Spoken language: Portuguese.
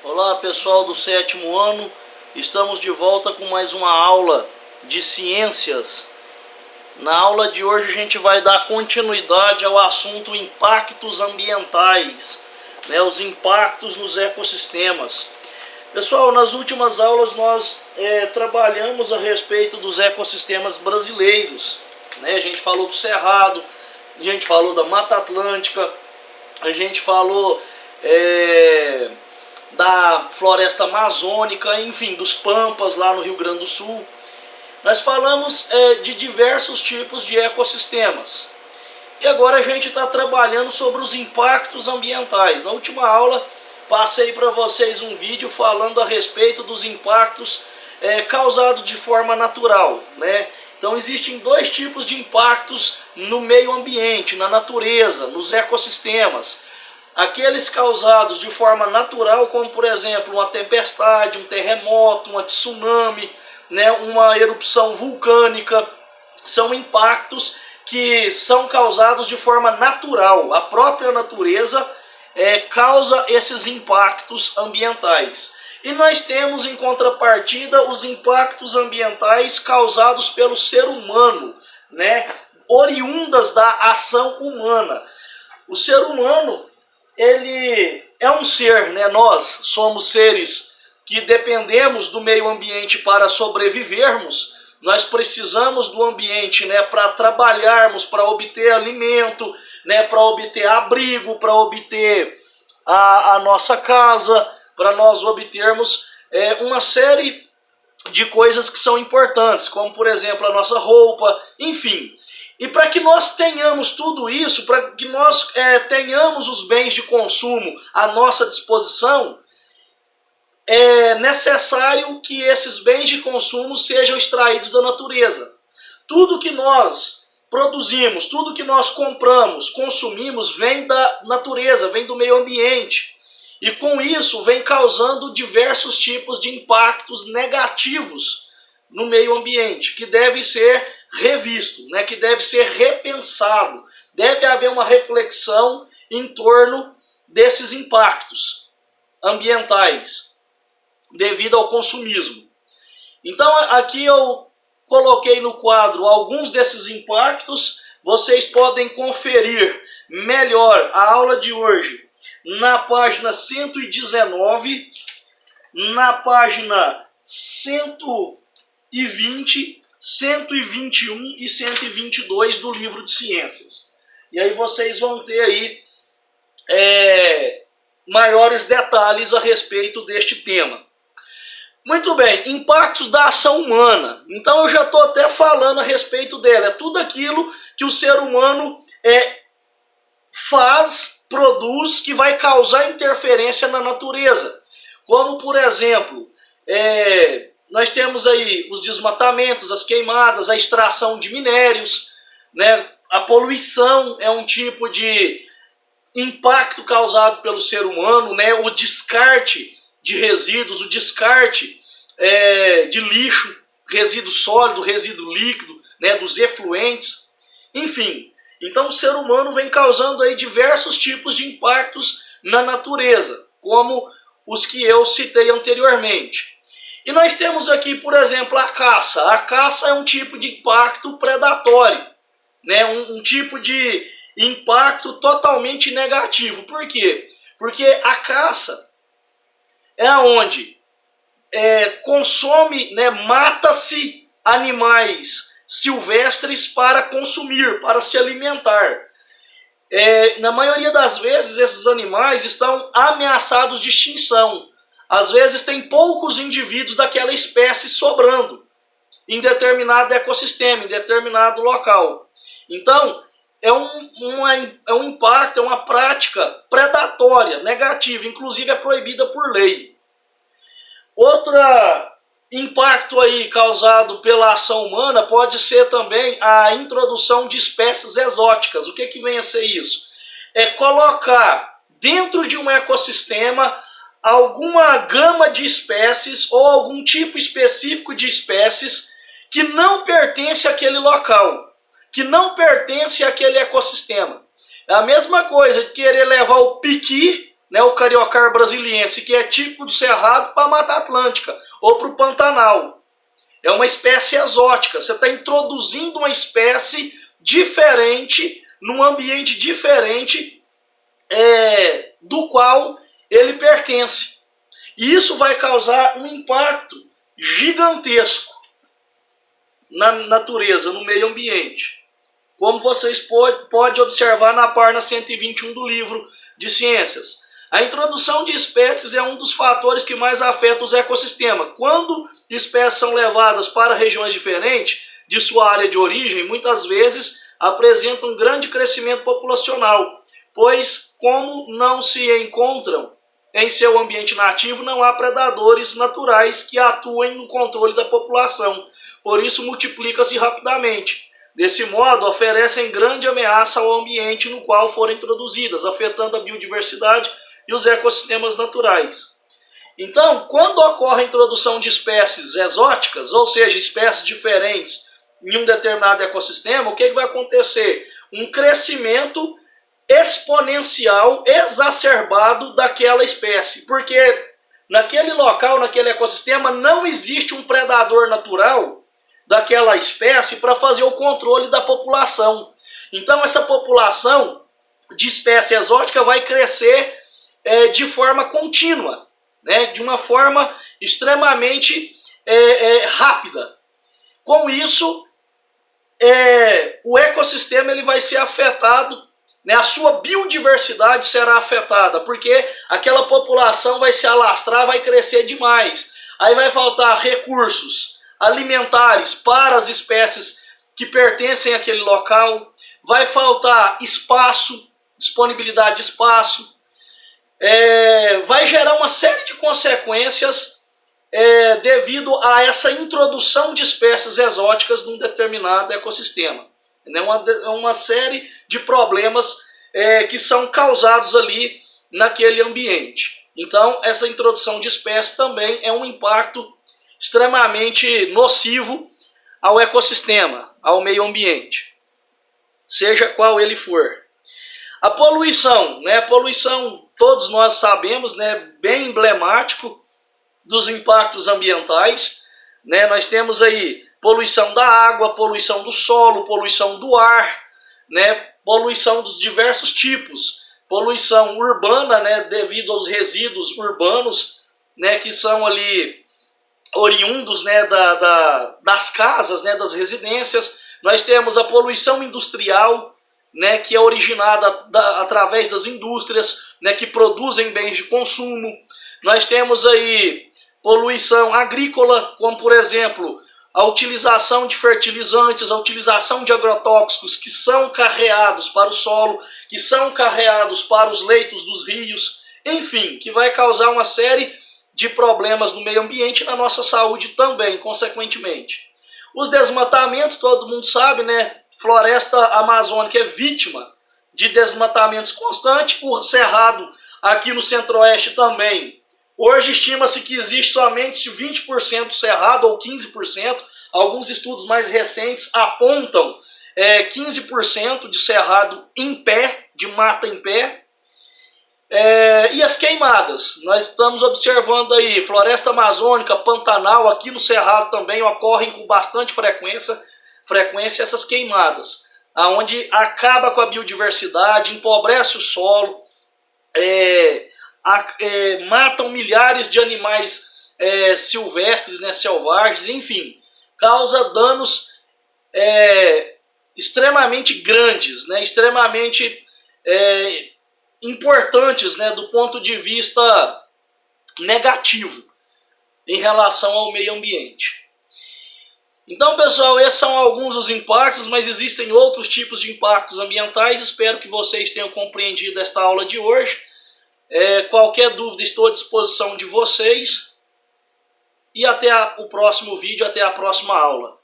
Olá pessoal do sétimo ano, estamos de volta com mais uma aula de ciências. Na aula de hoje a gente vai dar continuidade ao assunto impactos ambientais, os impactos nos ecossistemas. Pessoal, nas últimas aulas nós trabalhamos a respeito dos ecossistemas brasileiros. A gente falou do Cerrado, a gente falou da Mata Atlântica, a gente falou da floresta amazônica, enfim, dos pampas lá no Rio Grande do Sul. Nós falamos de diversos tipos de ecossistemas. E agora a gente está trabalhando sobre os impactos ambientais. Na última aula passei para vocês um vídeo falando a respeito dos impactos causados de forma natural, Então existem dois tipos de impactos no meio ambiente, na natureza, nos ecossistemas. Aqueles causados de forma natural, como por exemplo uma tempestade, um terremoto, uma tsunami, uma erupção vulcânica, são impactos que são causados de forma natural. A própria natureza causa esses impactos ambientais. E nós temos em contrapartida os impactos ambientais causados pelo ser humano, oriundas da ação humana. O ser humano, ele é um ser, nós somos seres que dependemos do meio ambiente para sobrevivermos. Nós precisamos do ambiente para trabalharmos, para obter alimento, para obter abrigo, para obter a nossa casa, para nós obtermos uma série de coisas que são importantes, como por exemplo a nossa roupa, enfim. E para que nós tenhamos tudo isso, para que nós tenhamos os bens de consumo à nossa disposição, é necessário que esses bens de consumo sejam extraídos da natureza. Tudo que nós produzimos, tudo que nós compramos, consumimos, vem da natureza, vem do meio ambiente. E com isso vem causando diversos tipos de impactos negativos no meio ambiente, que deve ser revisto, que deve ser repensado. Deve haver uma reflexão em torno desses impactos ambientais devido ao consumismo. Então aqui eu coloquei no quadro alguns desses impactos. Vocês podem conferir melhor a aula de hoje na página 119, na página 120, 121 e 122 do livro de ciências. E aí vocês vão ter aí maiores detalhes a respeito deste tema. Muito bem, impactos da ação humana. Então eu já estou até falando a respeito dela. É tudo aquilo que o ser humano faz, produz, que vai causar interferência na natureza. Como por exemplo, nós temos aí os desmatamentos, as queimadas, a extração de minérios, a poluição é um tipo de impacto causado pelo ser humano, o descarte de resíduos, o descarte de lixo, resíduo sólido, resíduo líquido, dos efluentes, enfim. Então o ser humano vem causando aí diversos tipos de impactos na natureza, como os que eu citei anteriormente. E nós temos aqui, por exemplo, a caça. A caça é um tipo de impacto predatório, um tipo de impacto totalmente negativo. Por quê? Porque a caça é onde consome, mata-se animais silvestres para consumir, para se alimentar. Na maioria das vezes esses animais estão ameaçados de extinção. Às vezes tem poucos indivíduos daquela espécie sobrando em determinado ecossistema, em determinado local. Então é um impacto, é uma prática predatória, negativa, inclusive é proibida por lei. Outro impacto aí causado pela ação humana pode ser também a introdução de espécies exóticas. O que vem a ser isso? É colocar dentro de um ecossistema alguma gama de espécies ou algum tipo específico de espécies que não pertence àquele local, que não pertence àquele ecossistema. É a mesma coisa de querer levar o piqui né, o cariocar brasiliense, que é típico do Cerrado, para a Mata Atlântica ou para o Pantanal. É uma espécie exótica. Você está introduzindo uma espécie diferente, num ambiente diferente do qual ele pertence. E isso vai causar um impacto gigantesco na natureza, no meio ambiente. Como vocês podem observar na página 121 do livro de Ciências. A introdução de espécies é um dos fatores que mais afeta os ecossistemas. Quando espécies são levadas para regiões diferentes de sua área de origem, muitas vezes apresentam um grande crescimento populacional, pois como não se encontram em seu ambiente nativo, não há predadores naturais que atuem no controle da população. Por isso multiplica-se rapidamente. Desse modo, oferecem grande ameaça ao ambiente no qual foram introduzidas, afetando a biodiversidade e os ecossistemas naturais. Então, quando ocorre a introdução de espécies exóticas, ou seja, espécies diferentes em um determinado ecossistema, o que vai acontecer? Um crescimento exponencial, exacerbado daquela espécie, porque naquele local, naquele ecossistema, não existe um predador natural daquela espécie para fazer o controle da população. Então essa população de espécie exótica vai crescer de forma contínua, né, de uma forma extremamente rápida. Com isso, o ecossistema ele vai ser afetado, né, a sua biodiversidade será afetada, porque aquela população vai se alastrar, vai crescer demais. Aí vai faltar recursos alimentares para as espécies que pertencem àquele local, vai faltar espaço, disponibilidade de espaço, vai gerar uma série de consequências devido a essa introdução de espécies exóticas num determinado ecossistema. É uma série de problemas que são causados ali naquele ambiente. Então, essa introdução de espécies também é um impacto extremamente nocivo ao ecossistema, ao meio ambiente, seja qual ele for. A poluição, né? A poluição, todos nós sabemos, né, bem emblemático dos impactos ambientais, né? Nós temos aí poluição da água, poluição do solo, poluição do ar, né? Poluição dos diversos tipos, poluição urbana, né, devido aos resíduos urbanos, né, que são ali oriundos, né, das casas, né, das residências. Nós temos a poluição industrial, né, que é originada através das indústrias, né, que produzem bens de consumo. Nós temos aí poluição agrícola, como por exemplo a utilização de fertilizantes, a utilização de agrotóxicos que são carreados para o solo, que são carreados para os leitos dos rios, enfim, que vai causar uma série de problemas no meio ambiente e na nossa saúde também, consequentemente. Os desmatamentos, todo mundo sabe, né? Floresta amazônica é vítima de desmatamentos constantes, o cerrado aqui no centro-oeste também. Hoje estima-se que existe somente 20% cerrado ou 15%. Alguns estudos mais recentes apontam 15% de cerrado em pé, de mata em pé. E as queimadas, nós estamos observando aí, floresta amazônica, Pantanal, aqui no Cerrado também ocorrem com bastante frequência essas queimadas, onde acaba com a biodiversidade, empobrece o solo, matam milhares de animais silvestres, né, selvagens, enfim, causa danos extremamente grandes, né, extremamente importantes, né, do ponto de vista negativo em relação ao meio ambiente. Então, pessoal, esses são alguns dos impactos, mas existem outros tipos de impactos ambientais. Espero que vocês tenham compreendido esta aula de hoje. Qualquer dúvida, estou à disposição de vocês. E até o próximo vídeo, até a próxima aula.